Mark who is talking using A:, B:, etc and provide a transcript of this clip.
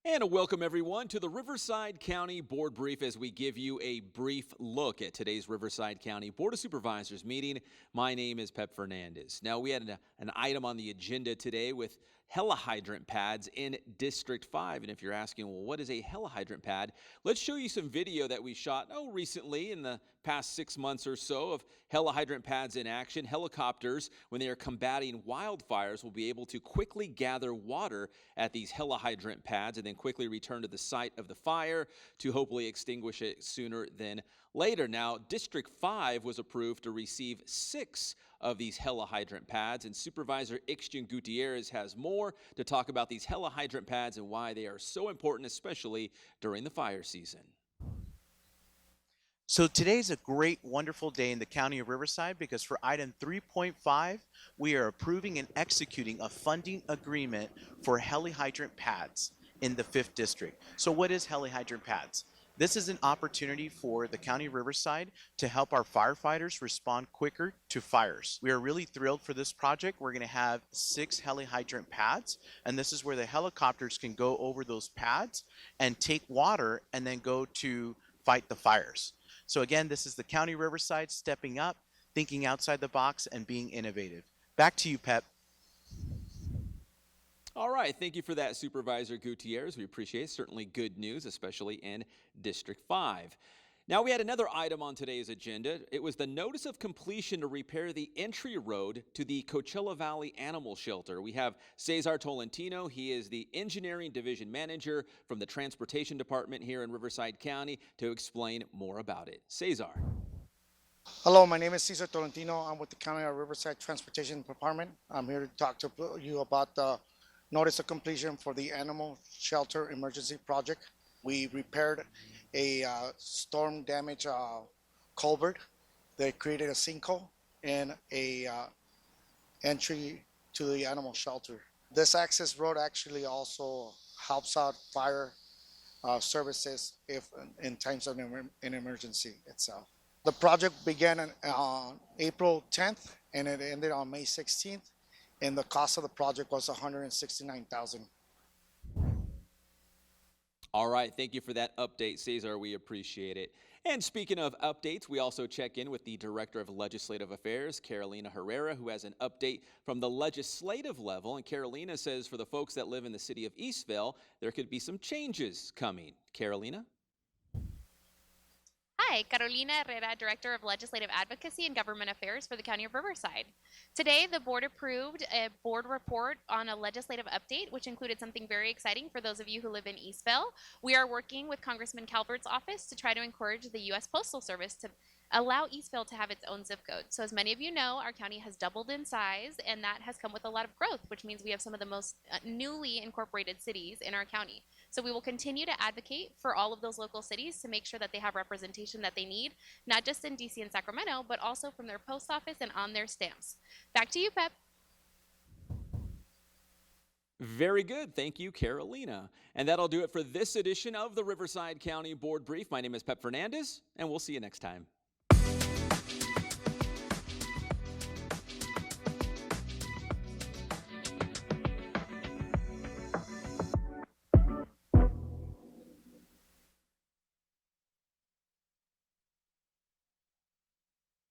A: And welcome everyone to the Riverside County Board Brief as we give you a brief look at today's Riverside County Board of Supervisors meeting. My name is Pep Fernandez. Now we had an item on the agenda today with helihydrant pads in District 5. And if you're asking, well, what is a helihydrant pad? Let's show you some video that we shot recently in the past 6 months or so of helihydrant pads in action. Helicopters, when they are combating wildfires, will be able to quickly gather water at these helihydrant pads and then quickly return to the site of the fire to hopefully extinguish it sooner than later. Now, District 5 was approved to receive 6 of these helihydrant pads, and Supervisor Ixchel Gutierrez has more to talk about these helihydrant pads and why they are so important, especially during the fire season.
B: So today's a great, wonderful day in the County of Riverside because for item 3.5, we are approving and executing a funding agreement for helihydrant pads in the 5th District. So what is helihydrant pads? This is an opportunity for the County of Riverside to help our firefighters respond quicker to fires. We are really thrilled for this project. We're going to have 6 helihydrant pads, and this is where the helicopters can go over those pads and take water and then go to fight the fires. So again, this is the County of Riverside stepping up, thinking outside the box, and being innovative. Back to you, Pep.
A: All right, thank you for that, Supervisor Gutierrez. We appreciate it. Certainly good news, especially in District 5. Now, we had another item on today's agenda. It was the notice of completion to repair the entry road to the Coachella Valley Animal Shelter. We have Cesar Tolentino. He is the Engineering Division Manager from the Transportation Department here in Riverside County to explain more about it. Cesar.
C: Hello, my name is Cesar Tolentino. I'm with the County of Riverside Transportation Department. I'm here to talk to you about the notice of completion for the Animal Shelter Emergency Project. We repaired a storm damaged culvert that created a sinkhole and a entry to the animal shelter. This access road actually also helps out fire services if in times of an emergency itself. The project began on April 10th and it ended on May 16th, and the cost of the project was $169,000.
A: All right, thank you for that update, Cesar. We appreciate it. And speaking of updates, we also check in with the Director of Legislative Affairs, Carolina Herrera, who has an update from the legislative level. And Carolina says for the folks that live in the city of Eastvale, there could be some changes coming. Carolina?
D: Hi, Carolina Herrera, Director of Legislative Advocacy and Government Affairs for the County of Riverside. Today, the board approved a board report on a legislative update, which included something very exciting for those of you who live in Eastvale. We are working with Congressman Calvert's office to try to encourage the U.S. Postal Service to allow Eastvale to have its own zip code. So as many of you know, our county has doubled in size, and that has come with a lot of growth, which means we have some of the most newly incorporated cities in our county. So we will continue to advocate for all of those local cities to make sure that they have representation that they need, not just in DC and Sacramento, but also from their post office and on their stamps. Back to you, Pep.
A: Very good. Thank you, Carolina. And that'll do it for this edition of the Riverside County Board Brief. My name is Pep Fernandez, and we'll see you next time.